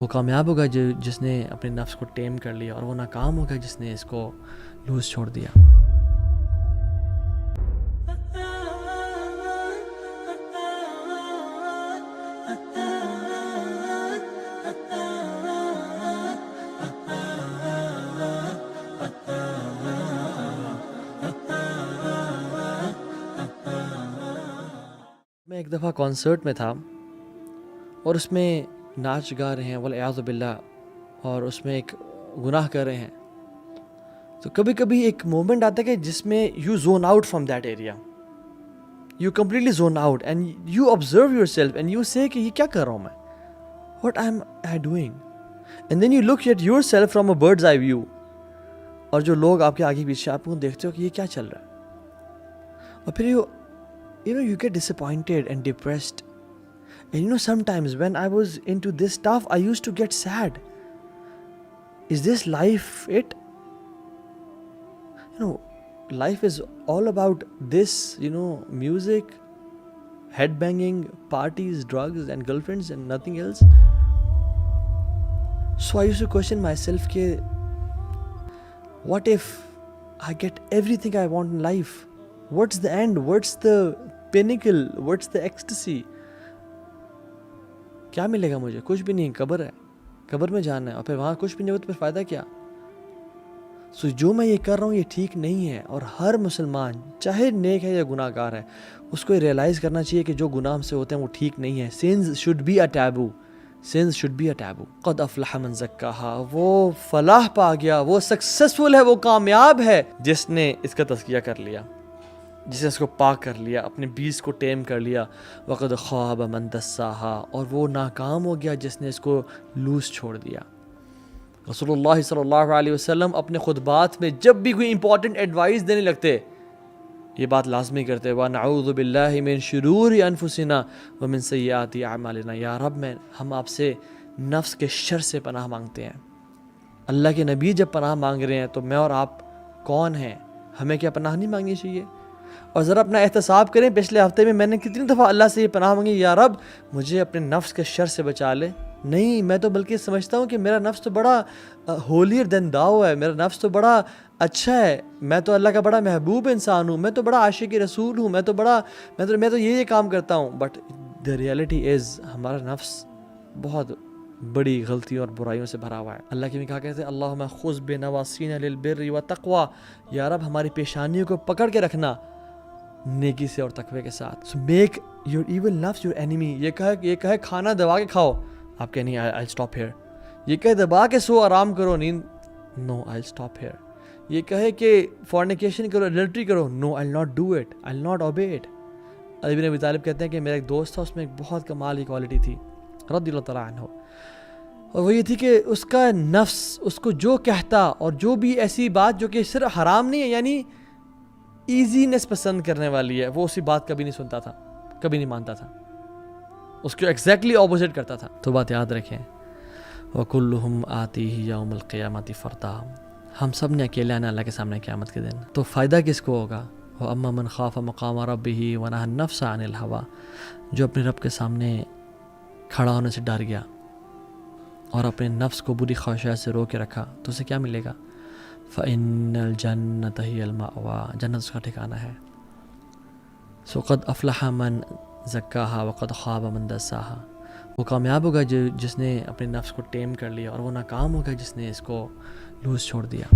وہ کامیاب ہوگا جس نے اپنے نفس کو ٹیم کر لیا، اور وہ ناکام ہوگا جس نے اس کو لوز چھوڑ دیا۔ میں ایک دفعہ کانسرٹ میں تھا اور اس میں ناچ گا رہے ہیں والعیاذ باللہ، اور اس میں ایک گناہ کر رہے ہیں، تو کبھی کبھی ایک مومنٹ آتا ہے کہ جس میں you zone out from that area, you completely zone out and you observe yourself and you say کہ یہ کیا کر رہا ہوں میں، what I am doing, and then you look at yourself from a bird's eye view, اور جو لوگ آپ کے آگے پیچھے آپ کو دیکھتے ہو کہ یہ کیا چل رہا ہے، اور پھر you get disappointed and depressed. And sometimes when I was into this stuff, I used to get sad. Is this life it? Life is all about this, music, headbanging, parties, drugs and girlfriends and nothing else. So I used to question myself, what if I get everything I want in life? What's the end? What's the pinnacle? What's the ecstasy? کیا ملے گا مجھے؟ کچھ بھی نہیں، قبر ہے، قبر میں جانا ہے، اور پھر وہاں کچھ بھی نہیں ہو تو پھر فائدہ کیا؟ سو جو میں یہ کر رہا ہوں یہ ٹھیک نہیں ہے، اور ہر مسلمان چاہے نیک ہے یا گناہ گار ہے اس کو یہ ریئلائز کرنا چاہیے کہ جو گناہ ہم سے ہوتے ہیں وہ ٹھیک نہیں ہے۔ sins should be a taboo. sins should be a taboo. قد افلح من زکاہا، وہ فلاح پا گیا، وہ سکسیسفل ہے، وہ کامیاب ہے جس نے اس کا تزکیہ کر لیا، جس نے اس کو پاک کر لیا، اپنے بیس کو ٹیم کر لیا۔ وقد خواب من دساہا، اور وہ ناکام ہو گیا جس نے اس کو لوز چھوڑ دیا۔ رسول اللہ صلی اللہ علیہ وسلم اپنے خطبات میں جب بھی کوئی امپورٹنٹ ایڈوائس دینے لگتے یہ بات لازمی کرتے، وَنَعُوذُ بِاللَّهِ مِن شُرُورِ أَنفُسِنَا وَمِن سَيِّئَاتِ أَعْمَالِنَا، یا رب ہم آپ سے نفس کے شر سے پناہ مانگتے ہیں۔ اللہ کے نبی جب پناہ مانگ رہے ہیں تو میں اور آپ کون ہیں؟ ہمیں کیا پناہ نہیں مانگنی چاہیے؟ اور ذرا اپنا احتساب کریں، پچھلے ہفتے میں نے کتنی دفعہ اللہ سے یہ پناہ مانگی، یا رب مجھے اپنے نفس کے شر سے بچا لے۔ نہیں، میں تو بلکہ سمجھتا ہوں کہ میرا نفس تو بڑا ہولیر دین داؤ ہے، میرا نفس تو بڑا اچھا ہے، میں تو اللہ کا بڑا محبوب انسان ہوں، میں تو بڑا عاشق رسول ہوں، میں تو یہ کام کرتا ہوں۔ بٹ دا ریئلٹی از ہمارا نفس بہت بڑی غلطیوں اور برائیوں سے بھرا ہوا ہے۔ اللہ کی بھی کہا کہتے ہیں اللہم خذ بنواسینا للبر والتقوی، یا رب ہماری پیشانیوں کو پکڑ کے رکھنا نیکی سے اور تقوی کے ساتھ۔ So make your evil nafs your enemy. یہ کہے کھانا دبا کے کھاؤ، آپ کہیں نہیں I'll stop here. یہ کہے دبا کے سو آرام کرو، نیند، no I'll stop here. یہ کہے کہ fornication کرو، adultery کرو، no I'll not do it, I'll not obey it. علی بن ابی طالب کہتے ہیں کہ میرا ایک دوست تھا، اس میں ایک بہت کمال کی کوالٹی تھی رضی اللہ تعالیٰ عنہ، اور وہ یہ تھی کہ اس کا نفس اس کو جو کہتا، اور جو بھی ایسی بات جو کہ صرف حرام نہیں ہے، یعنی ایزینس پسند کرنے والی ہے، وہ اسی بات کبھی نہیں سنتا تھا، کبھی نہیں مانتا تھا، اس کو ایگزیکٹلی اپوزٹ کرتا تھا۔ تو بات یاد رکھیں، وَكُلُّهُمْ آتِيهِ يَوْمَ الْقِيَامَةِ فَرْدًا، ہم سب نے اکیلے آنا اللہ کے سامنے قیامت کے دن، تو فائدہ کس کو ہوگا؟ وَأَمَّا مَنْ خَافَ مَقَامَ رَبِّهِ وَنَهَى النَّفْسَ عَنِ الْهَوَىٰ، جو اپنے رب کے سامنے کھڑا ہونے سے ڈر گیا اور اپنے نفس کو بری خواہشات سے رو کے رکھا، تو اسے کیا ملے گا؟ فَإِنَّ الْجَنَّةَ هِيَ الْمَأْوَىٰ، جنت اس کا ٹھکانہ ہے۔ سو قد افلح من زکاہا وقد خواب من دساہا، وہ کامیاب ہوگا جس نے اپنے نفس کو ٹیم کر لیا، اور وہ ناکام ہوگا جس نے اس کو لوز چھوڑ دیا۔